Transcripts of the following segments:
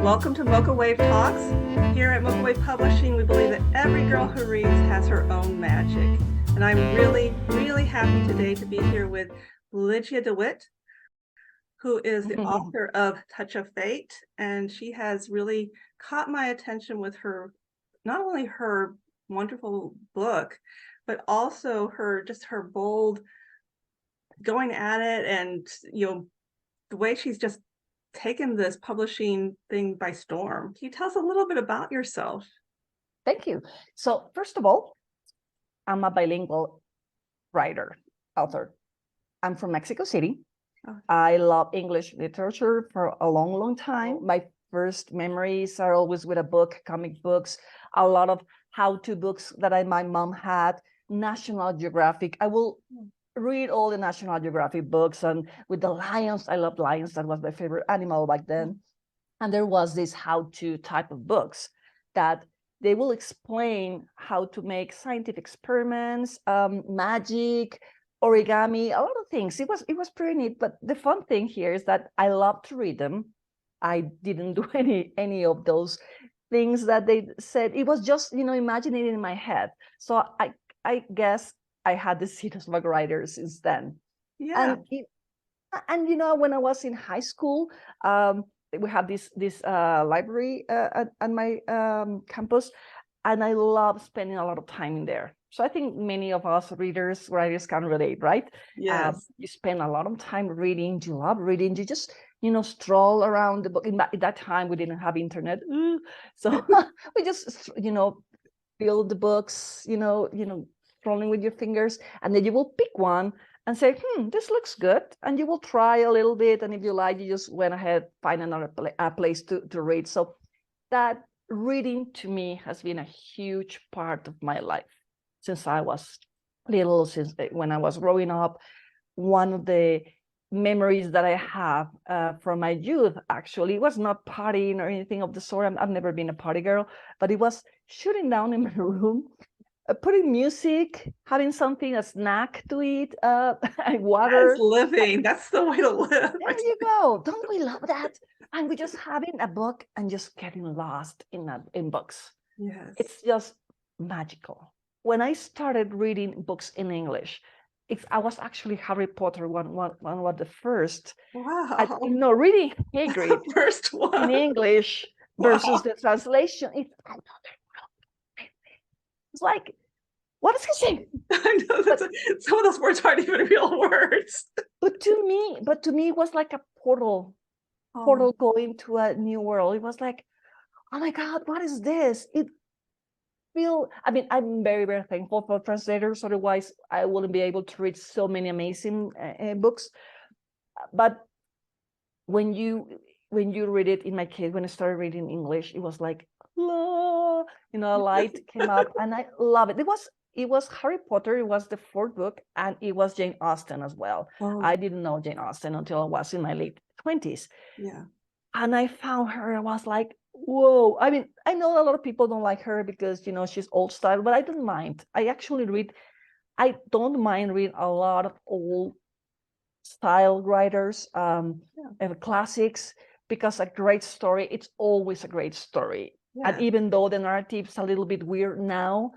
Welcome to Mocha Wave Talks. Here at Mocha Wave Publishing, we believe that every girl who reads has her own magic. And I'm really, really happy today to be here with Ligia de Wit, who is the author of Touch of Faete. And she has really caught my attention with her, not only her wonderful book, but also her bold going at it, and the way she's just taken this publishing thing by storm. Can you tell us a little bit about yourself? Thank you. So first of all, I'm a bilingual writer, author. I'm from Mexico City. Oh. I love English literature for a long, long time. My first memories are always with a book, comic books, a lot of how-to books that my mom had, National Geographic. I will read all the National Geographic books, and with the lions, I loved lions. That was my favorite animal back then. And there was this how-to type of books that they will explain how to make scientific experiments, magic, origami, a lot of things. It was pretty neat. But the fun thing here is that I love to read them. I didn't do any of those things that they said. It was just, imagining it in my head. So I guess I had the seed of a writer since then. Yeah. And when I was in high school, we had this library at my campus, and I love spending a lot of time in there. So I think many of us writers can relate, right? Yes. You spend a lot of time reading. You love reading. You just stroll around the book. At that time, we didn't have internet, so we just fill the books. Scrolling with your fingers, and then you will pick one and say, this looks good, and you will try a little bit, and if you like, you just went ahead, find another place to read. So that reading to me has been a huge part of my life since I was little, since when I was growing up. One of the memories that I have from my youth, actually, was not partying or anything of the sort. I've never been a party girl, but it was shutting down in my room, putting music, having something, a snack to eat, water. That's living. That's the way to live. There you go. Don't we love that? And we're just having a book and just getting lost in books. Yes. It's just magical. When I started reading books in English, I was actually Harry Potter one of the first. Wow. Reading Hagrid First one in English versus the translation. It's like, what is he saying? I know some of those words aren't even real words. But to me, it was like a portal going to a new world. It was like, oh my God, what is this? I'm very, very thankful for translators. Otherwise, I wouldn't be able to read so many amazing books. But when you read it, in my case, when I started reading English, it was like, a light came up, and I love it. It was Harry Potter. It was the fourth book, and it was Jane Austen as well. Oh. I didn't know Jane Austen until I was in my late 20s. Yeah. And I found her. I was like, whoa. I know a lot of people don't like her because she's old style, but I don't mind. I don't mind reading a lot of old style writers, classics, because a great story, it's always a great story. Yeah. And even though the narrative's a little bit weird now,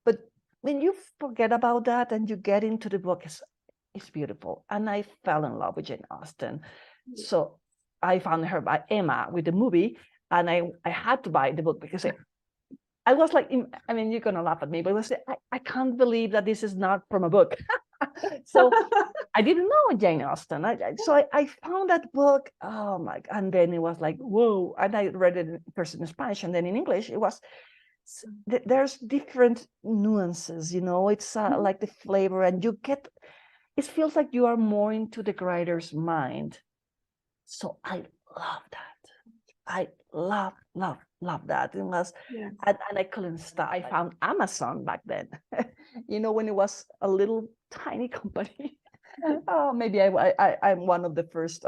but when you forget about that and you get into the book, it's beautiful. And I fell in love with Jane Austen. So I found her by Emma with the movie, and I had to buy the book because I was like, you're going to laugh at me, but I was like, I can't believe that this is not from a book. So I didn't know Jane Austen. So I found that book. Oh my! And then it was like, whoa! And I read it first in Spanish and then in English. It was there's different nuances. It's like the flavor, and you get. It feels like you are more into the writer's mind. So I love that. I love that. It was, and I couldn't stop. I found Amazon back then. When it was a little tiny company. Oh, maybe I'm one of the first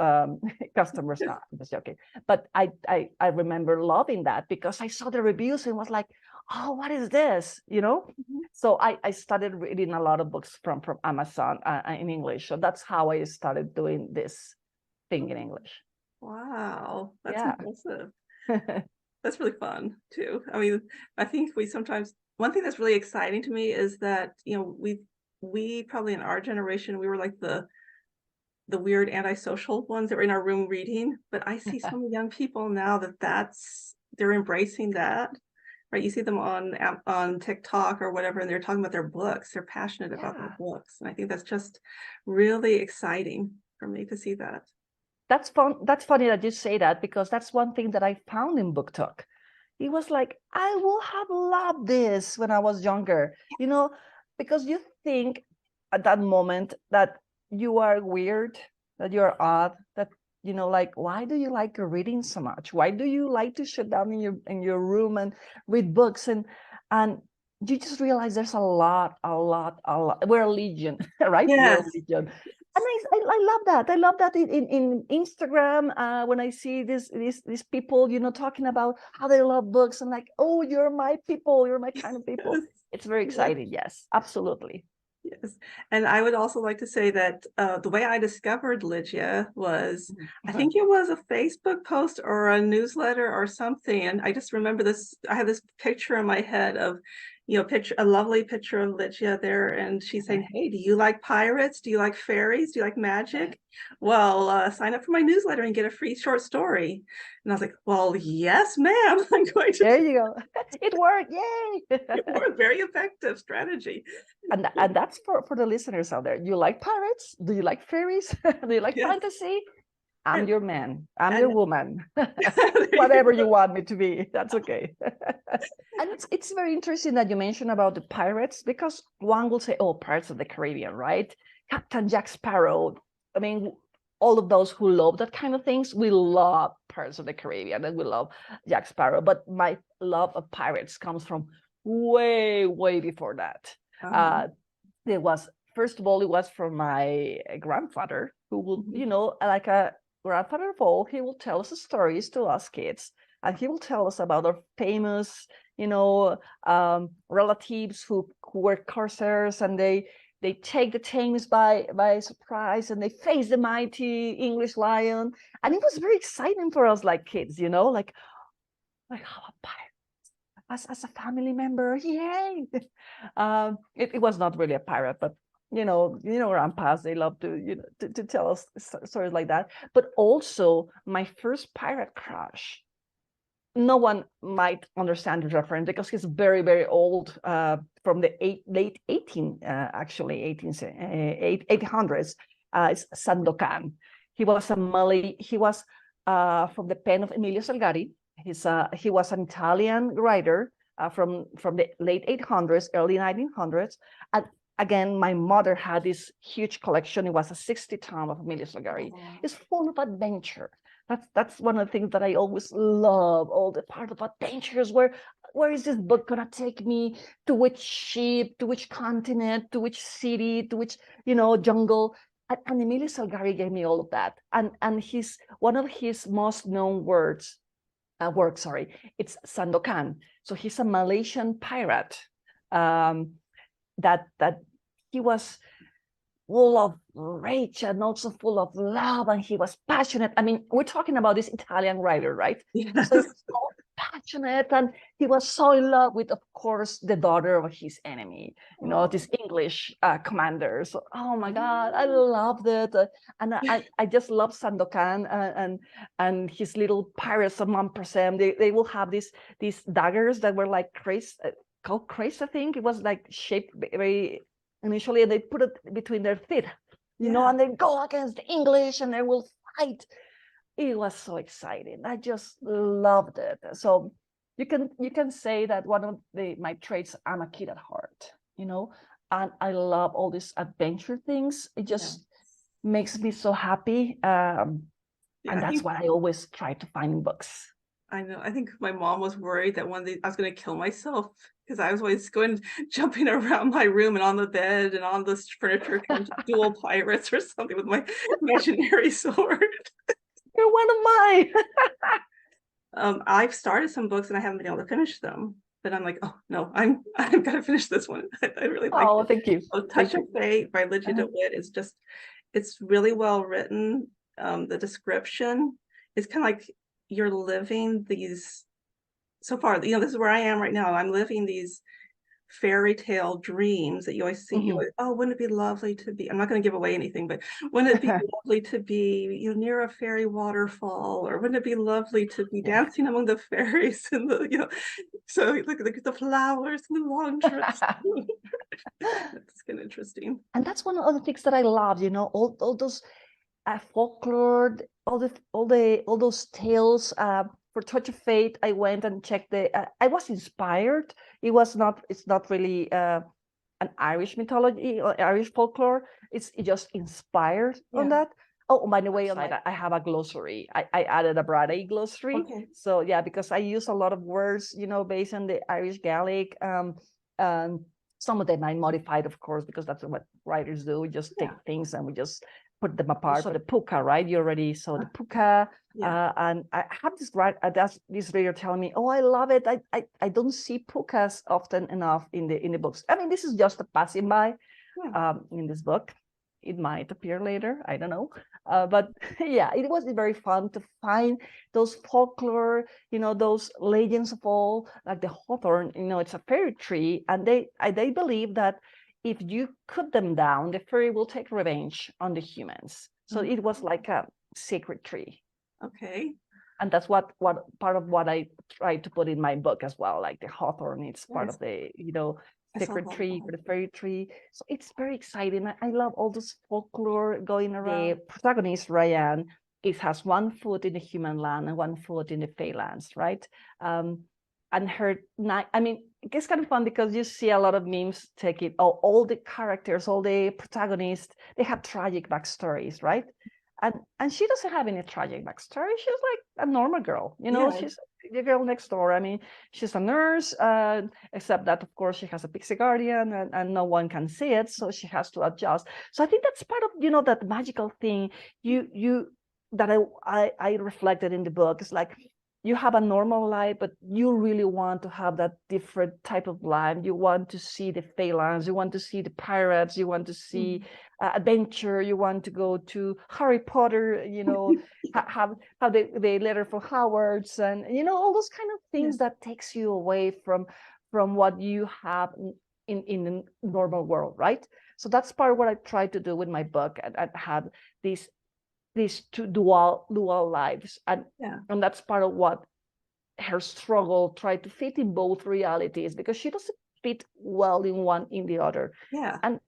customers. No, I'm just joking. But I remember loving that because I saw the reviews and was like, oh, what is this? So I started reading a lot of books from Amazon in English. So that's how I started doing this thing in English. Wow, that's impressive. That's really fun too. I mean, I think we sometimes, one thing that's really exciting to me is that, we probably in our generation, we were like the weird antisocial ones that were in our room reading, but I see some young people now they're embracing that, right? You see them on TikTok or whatever, and they're talking about their books. They're passionate about their Yeah. books. And I think that's just really exciting for me to see that. That's fun. That's funny that you say that, because that's one thing that I found in Book Talk. It was like, I will have loved this when I was younger, because you think at that moment that you are weird, that you're odd, that, like, why do you like reading so much? Why do you like to shut down in your room and read books? And you just realize there's a lot. We're a legion, right? We're a Yes. legion. And I love that. I love that in Instagram, when I see these people, talking about how they love books, and like, oh, you're my people, you're my kind of people. Yes. It's very Yes. exciting. Yes, absolutely. Yes. And I would also like to say that the way I discovered Ligia was, I think it was a Facebook post or a newsletter or something. And I just remember this, I have this picture in my head of, a lovely picture of Ligia there. And she's saying, hey, do you like pirates? Do you like fairies? Do you like magic? Well, sign up for my newsletter and get a free short story. And I was like, well, yes, ma'am. I'm going to. There you go. It worked. Yay. It was a very effective strategy. And that's for the listeners out there. You like pirates? Do you like fairies? Do you like Yes. fantasy? I'm And- your man. I'm and- your woman. There Whatever you you want me to be. That's okay. And it's very interesting that you mentioned about the pirates, because one will say, oh, Pirates of the Caribbean, right? Captain Jack Sparrow. I mean, all of those who love that kind of things, we love Pirates of the Caribbean and we love Jack Sparrow. But my love of pirates comes from way, way before that. It was, first of all, it was from my grandfather, who will, like a grandfather of all, he will tell us stories to us kids, and he will tell us about our famous, relatives who were corsairs, and they take the Thames by surprise, and they face the mighty English lion, and it was very exciting for us, like kids, like how a pirate. As a family member, yay! It was not really a pirate, but grandpas, they love to tell us stories like that. But also my first pirate crush. No one might understand the reference because he's very, very old, from the late 1800s. It's Sandokan. He was a Malay. He was from the pen of Emilio Salgari. He was an Italian writer from the late 800s, early 1900s. And again, my mother had this huge collection. It was a 60-tom of Emilio Salgari. It's full of adventure. That's one of the things that I always love, all the part of adventures. Where is this book gonna take me? To which ship? To which continent? To which city? To which jungle? And Emilio Salgari gave me all of that. And one of his most known works, it's Sandokan. So he's a Malaysian pirate, that he was full of rage and also full of love, and he was passionate. I mean, we're talking about this Italian writer, right? Yes. So he's so passionate, and he was so in love with, of course, the daughter of his enemy, this English commander. So, oh my God, I loved it, and I just love Sandokan and his little pirates of Montpresem. They will have these daggers that were like called Crace, I think. It was like shaped very initially, and they put it between their teeth, and they go against the English, and they will fight. It was so exciting. I just loved it. So you can say that one of my traits, I'm a kid at heart, and I love all these adventure things. It just makes me so happy. And that's what I always try to find in books. I know. I think my mom was worried that one day I was going to kill myself because I was always jumping around my room and on the bed and on the furniture, trying to duel pirates or something with my imaginary sword. You're one of mine. I've started some books and I haven't been able to finish them, but I'm like, oh no, I've got to finish this one. I really like it. Oh, thank you. Touch of Faete by Ligia de Wit is it's really well written. The description is kind of like you're living these, so far, this is where I am right now. I'm living these fairy tale dreams that you always see. You always, oh, wouldn't it be lovely to be, I'm not going to give away anything, but wouldn't it be lovely to be, near a fairy waterfall, or wouldn't it be lovely to be dancing among the fairies and the, so look at the flowers and the long dress. It's kind of interesting. And that's one of the things that I love, all those folklore, all those tales. For Touch of Faete, I went and checked I was inspired. It's not really an Irish mythology or Irish folklore. It's just inspired on that. Oh, by the way, I have a glossary. I added a Bradais glossary. Okay. So yeah, because I use a lot of words, based on the Irish Gaelic. And some of them I modified, of course, because that's what writers do. We just take things and we just put them apart. So the puka, right? You already saw the puka. And I have this reader telling me, oh, I love it. I don't see pukas often enough in the books. I mean, this is just a passing by in this book. It might appear later, I don't know. But yeah, it was very fun to find those folklore, those legends of all, like the hawthorn, it's a fairy tree. And they believe that if you cut them down, the fairy will take revenge on the humans. So it was like a sacred tree. Okay. And that's what part of what I tried to put in my book as well, like the hawthorn, it's part of the, sacred tree for the fairy tree. So it's very exciting. I love all this folklore going around. The protagonist, Ryan, has one foot in the human land and one foot in the Fae lands, right? And it's kind of fun because you see a lot of memes take it, all the characters, all the protagonists, they have tragic backstories, right? And she doesn't have any tragic backstory. She's like a normal girl, she's the girl next door. I mean, she's a nurse, except that, of course, she has a pixie guardian and no one can see it, so she has to adjust. So I think that's part of, that magical thing that I reflected in the book. It's like, you have a normal life, but you really want to have that different type of life. You want to see the Fae lands, you want to see the pirates, you want to see adventure, you want to go to Harry Potter, have the letter for Howards, and all those kind of things that takes you away from what you have in the normal world, right? So that's part of what I tried to do with my book, and have these two dual lives, and that's part of what her struggle tried to fit in both realities, because she doesn't fit well in one in the other. And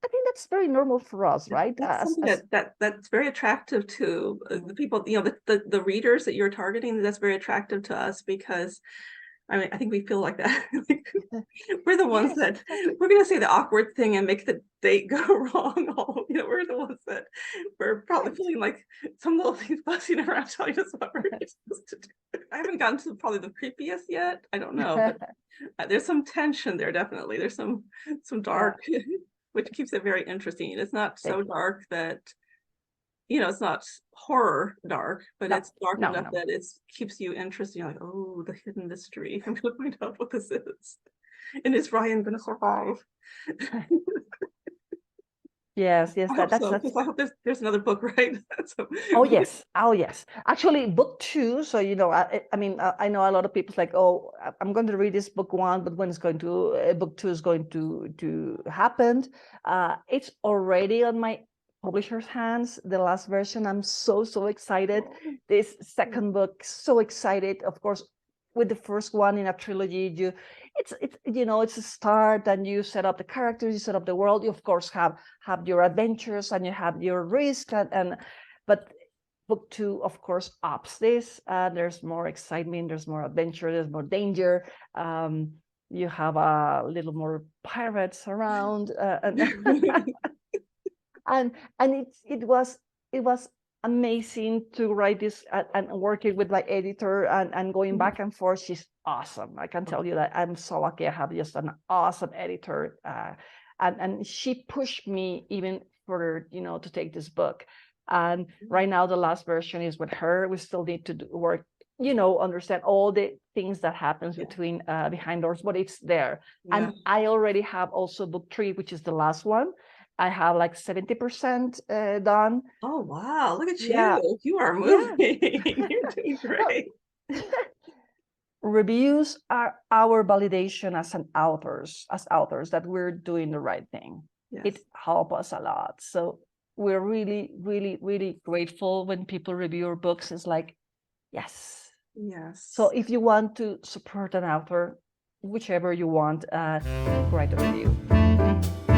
I think that's very normal for us, right? That's something that's very attractive to the people, the readers that you're targeting. That's very attractive to us, because I mean, I think we feel like that. We're the ones that we're going to say the awkward thing and make the date go wrong. We're the ones that we're probably feeling like some little things buzzing around telling us what we're supposed to do. I haven't gotten to probably the creepiest yet. I don't know, but there's some tension there. Definitely, there's some dark, which keeps it very interesting. It's not so dark that it's not horror dark, but it's dark enough that it keeps you interested. You're like, oh, the hidden mystery. I'm going to find out what this is. And is Ryan going to survive? Yes. I hope there's another book, right? Oh yes. Actually, book 2. So I mean, I know a lot of people's like, oh, I'm going to read this book 1, but when it's going to book 2 is going to happen. It's already on my publisher's hands, the last version. I'm so excited. This second book, so excited. Of course, with the first one in a trilogy, it's a start, and you set up the characters, you set up the world. You of course have your adventures and you have your risk, but book 2 of course ups this. There's more excitement, there's more adventure, there's more danger. You have a little more pirates around, and it was amazing to write this and working with my editor and going back and forth. She's awesome. I can tell you that I'm so lucky. I have just an awesome editor, and she pushed me even further, to take this book. And right now the last version is with her. We still need to work, understand all the things that happens between behind doors, but it's there. And I already have also book 3, which is the last one. I have like 70% done. Oh, wow. Look at Yeah. you. You are Yeah. moving. You're doing great. Reviews are our validation as authors that we're doing the right thing. Yes. It helps us a lot. So we're really, really, really grateful when people review our books. It's like, yes. Yes. So if you want to support an author, whichever you want, write a review.